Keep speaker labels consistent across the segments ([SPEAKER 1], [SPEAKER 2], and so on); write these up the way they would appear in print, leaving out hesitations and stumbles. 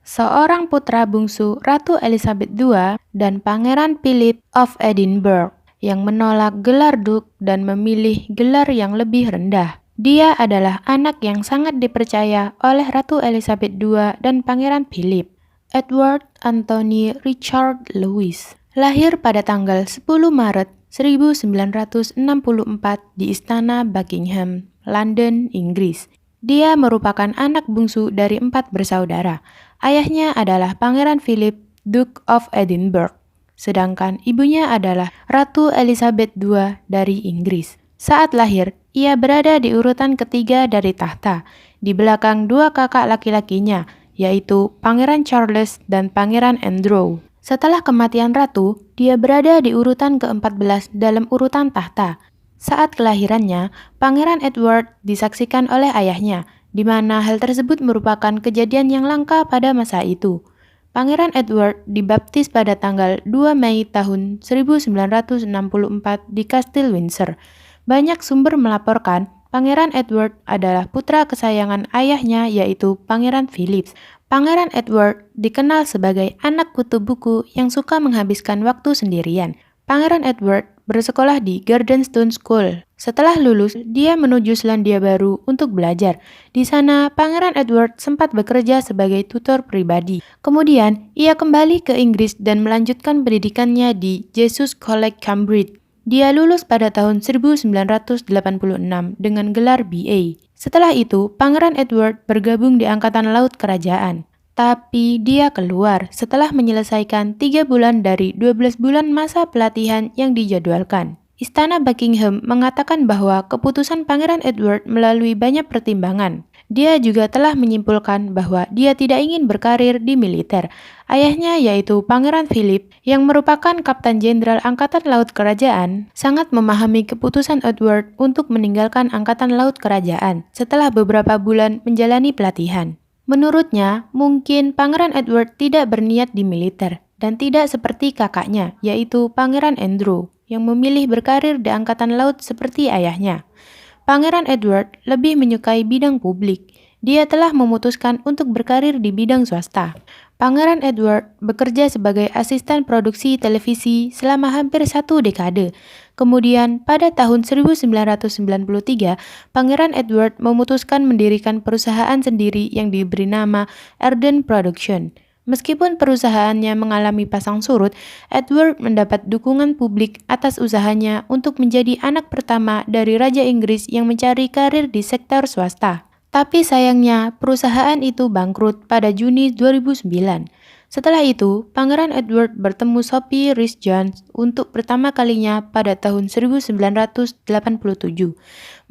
[SPEAKER 1] seorang putra bungsu Ratu Elizabeth II dan Pangeran Philip of Edinburgh yang menolak gelar Duke dan memilih gelar yang lebih rendah. Dia adalah anak yang sangat dipercaya oleh Ratu Elizabeth II dan Pangeran Philip. Edward Anthony Richard Louis lahir pada tanggal 10 Maret 1964 di Istana Buckingham, London, Inggris. Dia merupakan anak bungsu dari 4 bersaudara. Ayahnya adalah Pangeran Philip, Duke of Edinburgh, sedangkan ibunya adalah Ratu Elizabeth II dari Inggris. Saat lahir, ia berada di urutan ketiga dari tahta, di belakang 2 kakak laki-lakinya, yaitu Pangeran Charles dan Pangeran Andrew. Setelah kematian ratu, dia berada di urutan ke-14 dalam urutan tahta. Saat kelahirannya, Pangeran Edward disaksikan oleh ayahnya, di mana hal tersebut merupakan kejadian yang langka pada masa itu. Pangeran Edward dibaptis pada tanggal 2 Mei tahun 1964 di Kastil Windsor. Banyak sumber melaporkan Pangeran Edward adalah putra kesayangan ayahnya yaitu Pangeran Philip. Pangeran Edward dikenal sebagai anak kutu buku yang suka menghabiskan waktu sendirian. Pangeran Edward bersekolah di Gardenston School. Setelah lulus, dia menuju Selandia Baru untuk belajar. Di sana, Pangeran Edward sempat bekerja sebagai tutor pribadi. Kemudian, ia kembali ke Inggris dan melanjutkan pendidikannya di Jesus College, Cambridge. Dia lulus pada tahun 1986 dengan gelar BA. Setelah itu, Pangeran Edward bergabung di Angkatan Laut Kerajaan. Tapi dia keluar setelah menyelesaikan 3 bulan dari 12 bulan masa pelatihan yang dijadwalkan. Istana Buckingham mengatakan bahwa keputusan Pangeran Edward melalui banyak pertimbangan. Dia juga telah menyimpulkan bahwa dia tidak ingin berkarir di militer. Ayahnya yaitu Pangeran Philip yang merupakan Kapten Jenderal Angkatan Laut Kerajaan sangat memahami keputusan Edward untuk meninggalkan Angkatan Laut Kerajaan setelah beberapa bulan menjalani pelatihan. Menurutnya, mungkin Pangeran Edward tidak berniat di militer dan tidak seperti kakaknya yaitu Pangeran Andrew yang memilih berkarir di Angkatan Laut seperti ayahnya. Pangeran Edward lebih menyukai bidang publik. Dia telah memutuskan untuk berkarir di bidang swasta. Pangeran Edward bekerja sebagai asisten produksi televisi selama hampir 1 dekade. Kemudian, pada tahun 1993, Pangeran Edward memutuskan mendirikan perusahaan sendiri yang diberi nama Ardent Production. Meskipun perusahaannya mengalami pasang surut, Edward mendapat dukungan publik atas usahanya untuk menjadi anak pertama dari Raja Inggris yang mencari karir di sektor swasta. Tapi sayangnya, perusahaan itu bangkrut pada Juni 2009. Setelah itu, Pangeran Edward bertemu Sophie Rhys-Jones untuk pertama kalinya pada tahun 1987.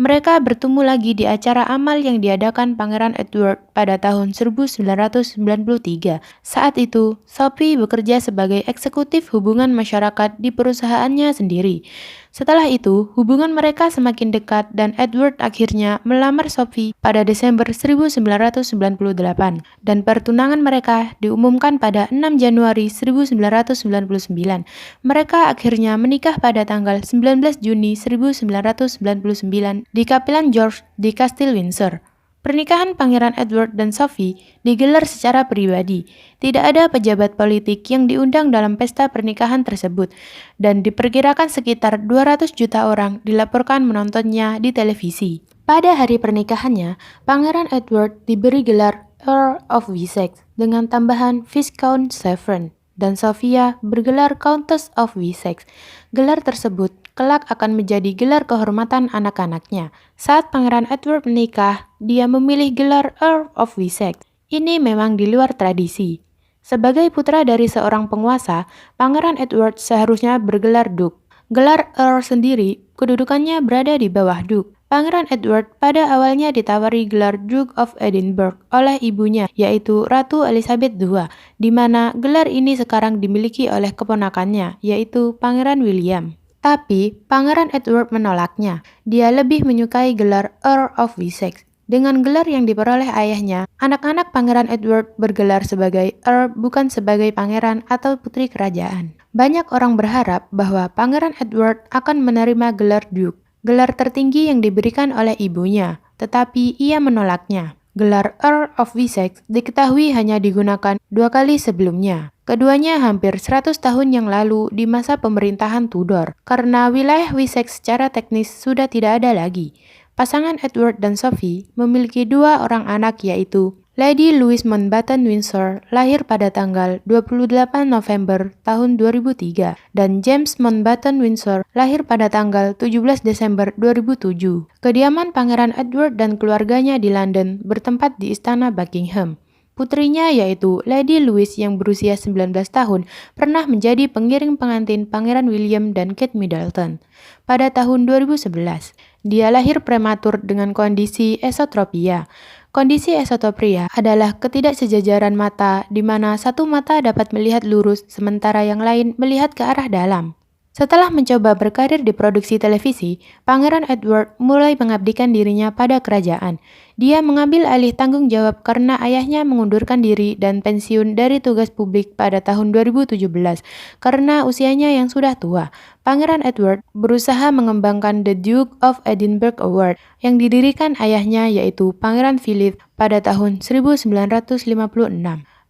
[SPEAKER 1] Mereka bertemu lagi di acara amal yang diadakan Pangeran Edward pada tahun 1993. Saat itu, Sophie bekerja sebagai eksekutif hubungan masyarakat di perusahaannya sendiri. Setelah itu, hubungan mereka semakin dekat dan Edward akhirnya melamar Sophie pada Desember 1998 dan pertunangan mereka diumumkan pada 6 Januari 1999. Mereka akhirnya menikah pada tanggal 19 Juni 1999 di Kapilan George di Kastil Windsor. Pernikahan Pangeran Edward dan Sophie digelar secara pribadi. Tidak ada pejabat politik yang diundang dalam pesta pernikahan tersebut, dan diperkirakan sekitar 200 juta orang dilaporkan menontonnya di televisi. Pada hari pernikahannya, Pangeran Edward diberi gelar Earl of Wessex dengan tambahan Viscount Severn, dan Sophia bergelar Countess of Wessex. Gelar tersebut kelak akan menjadi gelar kehormatan anak-anaknya. Saat Pangeran Edward menikah, dia memilih gelar Earl of Wessex. Ini memang di luar tradisi. Sebagai putra dari seorang penguasa, Pangeran Edward seharusnya bergelar Duke. Gelar Earl sendiri, kedudukannya berada di bawah Duke. Pangeran Edward pada awalnya ditawari gelar Duke of Edinburgh oleh ibunya, yaitu Ratu Elizabeth II, di mana gelar ini sekarang dimiliki oleh keponakannya, yaitu Pangeran William. Tapi, Pangeran Edward menolaknya. Dia lebih menyukai gelar Earl of Wessex. Dengan gelar yang diperoleh ayahnya, anak-anak Pangeran Edward bergelar sebagai Earl bukan sebagai pangeran atau putri kerajaan. Banyak orang berharap bahwa Pangeran Edward akan menerima gelar Duke, gelar tertinggi yang diberikan oleh ibunya, tetapi ia menolaknya. Gelar Earl of Wessex diketahui hanya digunakan 2 kali sebelumnya. Keduanya hampir 100 tahun yang lalu di masa pemerintahan Tudor, karena wilayah Wessex secara teknis sudah tidak ada lagi. Pasangan Edward dan Sophie memiliki 2 orang anak, yaitu Lady Louise Mountbatten Windsor lahir pada tanggal 28 November tahun 2003 dan James Mountbatten Windsor lahir pada tanggal 17 Desember 2007. Kediaman Pangeran Edward dan keluarganya di London bertempat di Istana Buckingham. Putrinya yaitu Lady Louise yang berusia 19 tahun pernah menjadi pengiring pengantin Pangeran William dan Kate Middleton. Pada tahun 2011, dia lahir prematur dengan kondisi esotropia. Kondisi esotropia adalah ketidaksejajaran mata di mana satu mata dapat melihat lurus sementara yang lain melihat ke arah dalam. Setelah mencoba berkarir di produksi televisi, Pangeran Edward mulai mengabdikan dirinya pada kerajaan. Dia mengambil alih tanggung jawab karena ayahnya mengundurkan diri dan pensiun dari tugas publik pada tahun 2017 karena usianya yang sudah tua. Pangeran Edward berusaha mengembangkan The Duke of Edinburgh Award yang didirikan ayahnya yaitu Pangeran Philip pada tahun 1956.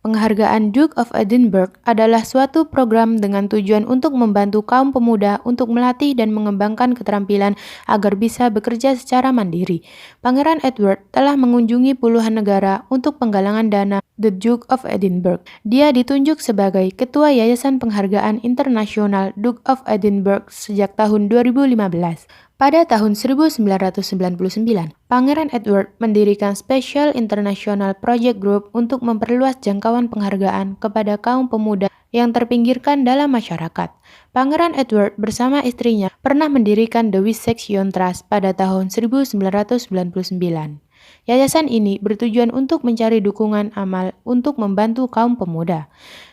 [SPEAKER 1] Penghargaan Duke of Edinburgh adalah suatu program dengan tujuan untuk membantu kaum pemuda untuk melatih dan mengembangkan keterampilan agar bisa bekerja secara mandiri. Pangeran Edward telah mengunjungi puluhan negara untuk penggalangan dana The Duke of Edinburgh. Dia ditunjuk sebagai Ketua Yayasan Penghargaan Internasional Duke of Edinburgh sejak tahun 2015. Pada tahun 1999, Pangeran Edward mendirikan Special International Project Group untuk memperluas jangkauan penghargaan kepada kaum pemuda yang terpinggirkan dalam masyarakat. Pangeran Edward bersama istrinya pernah mendirikan The Wessex Young Trust pada tahun 1999. Yayasan ini bertujuan untuk mencari dukungan amal untuk membantu kaum pemuda.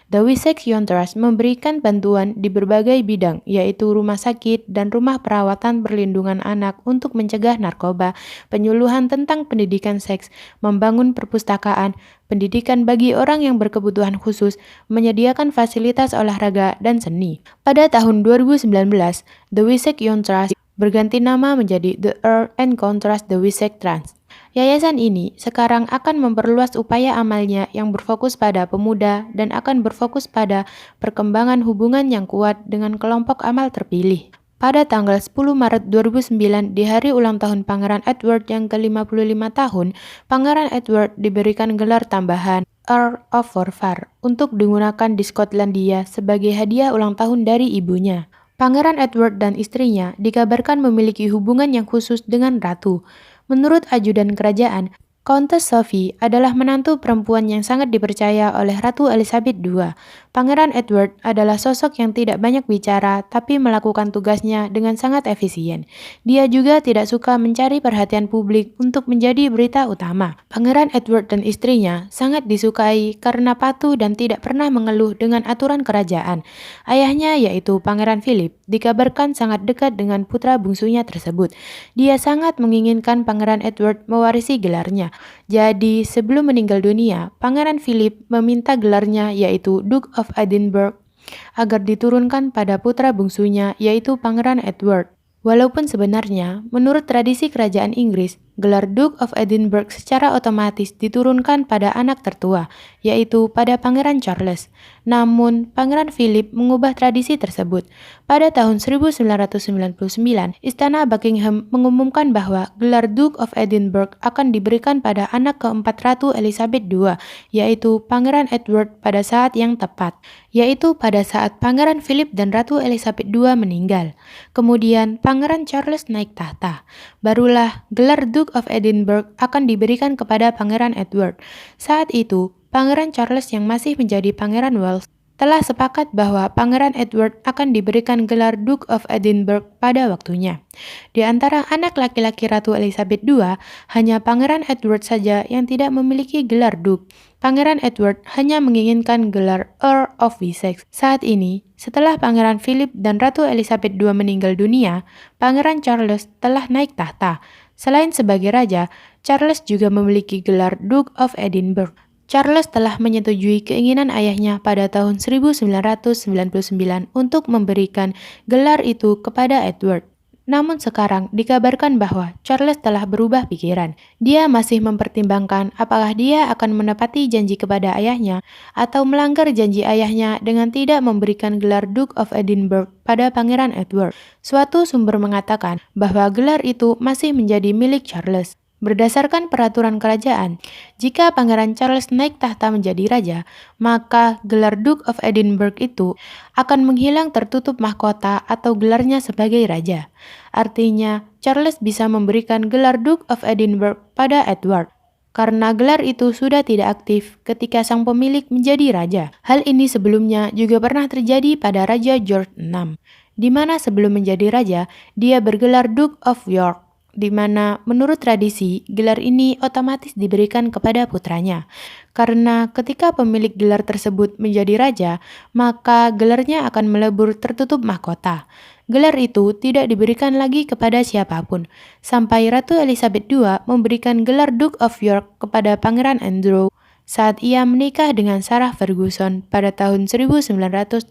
[SPEAKER 1] The Wessex Young Trust memberikan bantuan di berbagai bidang, yaitu rumah sakit dan rumah perawatan perlindungan anak untuk mencegah narkoba, penyuluhan tentang pendidikan seks, membangun perpustakaan, pendidikan bagi orang yang berkebutuhan khusus, menyediakan fasilitas olahraga dan seni. Pada tahun 2019, The Wessex Young Trust berganti nama menjadi The Earl and Contrast The Wessex Trust. Yayasan ini sekarang akan memperluas upaya amalnya yang berfokus pada pemuda dan akan berfokus pada perkembangan hubungan yang kuat dengan kelompok amal terpilih. Pada tanggal 10 Maret 2009, di hari ulang tahun Pangeran Edward yang ke-55 tahun, Pangeran Edward diberikan gelar tambahan Earl of Forfar untuk digunakan di Skotlandia sebagai hadiah ulang tahun dari ibunya. Pangeran Edward dan istrinya dikabarkan memiliki hubungan yang khusus dengan ratu. Menurut ajudan kerajaan, Countess Sophie adalah menantu perempuan yang sangat dipercaya oleh Ratu Elizabeth II. Pangeran Edward adalah sosok yang tidak banyak bicara tapi melakukan tugasnya dengan sangat efisien. Dia juga tidak suka mencari perhatian publik untuk menjadi berita utama. Pangeran Edward dan istrinya sangat disukai karena patuh dan tidak pernah mengeluh dengan aturan kerajaan. Ayahnya yaitu Pangeran Philip dikabarkan sangat dekat dengan putra bungsunya tersebut. Dia sangat menginginkan Pangeran Edward mewarisi gelarnya. Jadi, sebelum meninggal dunia, Pangeran Philip meminta gelarnya yaitu Duke of Edinburgh agar diturunkan pada putra bungsunya yaitu Pangeran Edward. Walaupun sebenarnya, menurut tradisi kerajaan Inggris, gelar Duke of Edinburgh secara otomatis diturunkan pada anak tertua, yaitu pada Pangeran Charles. Namun, Pangeran Philip mengubah tradisi tersebut. Pada tahun 1999, Istana Buckingham mengumumkan bahwa gelar Duke of Edinburgh akan diberikan pada anak keempat Ratu Elizabeth II, yaitu Pangeran Edward pada saat yang tepat, yaitu pada saat Pangeran Philip dan Ratu Elizabeth II meninggal. Kemudian, Pangeran Charles naik tahta. Barulah gelar Duke of Edinburgh akan diberikan kepada Pangeran Edward. Saat itu, Pangeran Charles yang masih menjadi Pangeran Wales telah sepakat bahwa Pangeran Edward akan diberikan gelar Duke of Edinburgh pada waktunya. Di antara anak laki-laki Ratu Elizabeth II, hanya Pangeran Edward saja yang tidak memiliki gelar Duke. Pangeran Edward hanya menginginkan gelar Earl of Wessex. Saat ini, setelah Pangeran Philip dan Ratu Elizabeth II meninggal dunia, Pangeran Charles telah naik tahta. Selain sebagai raja, Charles juga memiliki gelar Duke of Edinburgh. Charles telah menyetujui keinginan ayahnya pada tahun 1999 untuk memberikan gelar itu kepada Edward. Namun sekarang dikabarkan bahwa Charles telah berubah pikiran. Dia masih mempertimbangkan apakah dia akan menepati janji kepada ayahnya atau melanggar janji ayahnya dengan tidak memberikan gelar Duke of Edinburgh pada Pangeran Edward. Suatu sumber mengatakan bahwa gelar itu masih menjadi milik Charles. Berdasarkan peraturan kerajaan, jika Pangeran Charles naik tahta menjadi raja, maka gelar Duke of Edinburgh itu akan menghilang tertutup mahkota atau gelarnya sebagai raja. Artinya, Charles bisa memberikan gelar Duke of Edinburgh pada Edward, karena gelar itu sudah tidak aktif ketika sang pemilik menjadi raja. Hal ini sebelumnya juga pernah terjadi pada Raja George VI, di mana sebelum menjadi raja, dia bergelar Duke of York, di mana menurut tradisi gelar ini otomatis diberikan kepada putranya. Karena ketika pemilik gelar tersebut menjadi raja, maka gelarnya akan melebur tertutup mahkota. Gelar itu tidak diberikan lagi kepada siapapun, sampai Ratu Elizabeth II memberikan gelar Duke of York kepada Pangeran Andrew saat ia menikah dengan Sarah Ferguson pada tahun 1986.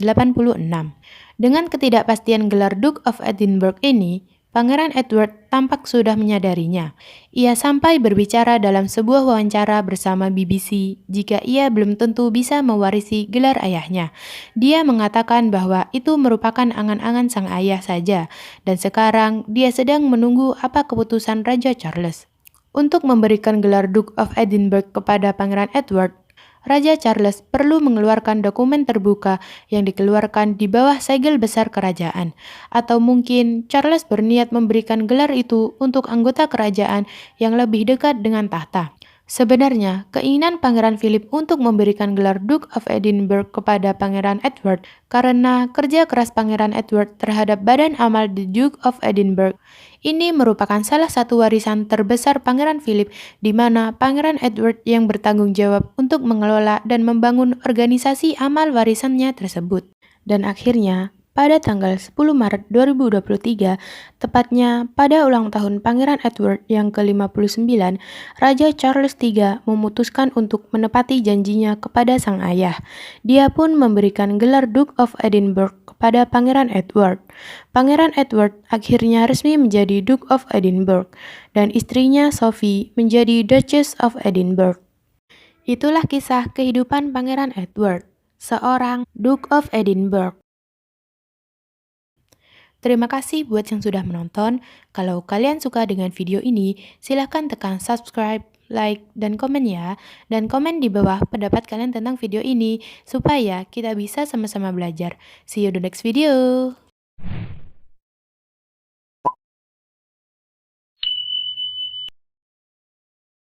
[SPEAKER 1] Dengan ketidakpastian gelar Duke of Edinburgh ini, Pangeran Edward tampak sudah menyadarinya. Ia sampai berbicara dalam sebuah wawancara bersama BBC jika ia belum tentu bisa mewarisi gelar ayahnya. Dia mengatakan bahwa itu merupakan angan-angan sang ayah saja, dan sekarang dia sedang menunggu apa keputusan Raja Charles. Untuk memberikan gelar Duke of Edinburgh kepada Pangeran Edward, Raja Charles perlu mengeluarkan dokumen terbuka yang dikeluarkan di bawah segel besar kerajaan, atau mungkin Charles berniat memberikan gelar itu untuk anggota kerajaan yang lebih dekat dengan tahta. Sebenarnya, keinginan Pangeran Philip untuk memberikan gelar Duke of Edinburgh kepada Pangeran Edward karena kerja keras Pangeran Edward terhadap badan amal The Duke of Edinburgh. Ini merupakan salah satu warisan terbesar Pangeran Philip, di mana Pangeran Edward yang bertanggung jawab untuk mengelola dan membangun organisasi amal warisannya tersebut. Dan akhirnya, pada tanggal 10 Maret 2023, tepatnya pada ulang tahun Pangeran Edward yang ke-59, Raja Charles III memutuskan untuk menepati janjinya kepada sang ayah. Dia pun memberikan gelar Duke of Edinburgh kepada Pangeran Edward. Pangeran Edward akhirnya resmi menjadi Duke of Edinburgh, dan istrinya Sophie menjadi Duchess of Edinburgh. Itulah kisah kehidupan Pangeran Edward, seorang Duke of Edinburgh. Terima kasih buat yang sudah menonton. Kalau kalian suka dengan video ini, silahkan tekan subscribe, like, dan komen ya. Dan komen di bawah pendapat kalian tentang video ini, supaya kita bisa sama-sama belajar. See you the next video.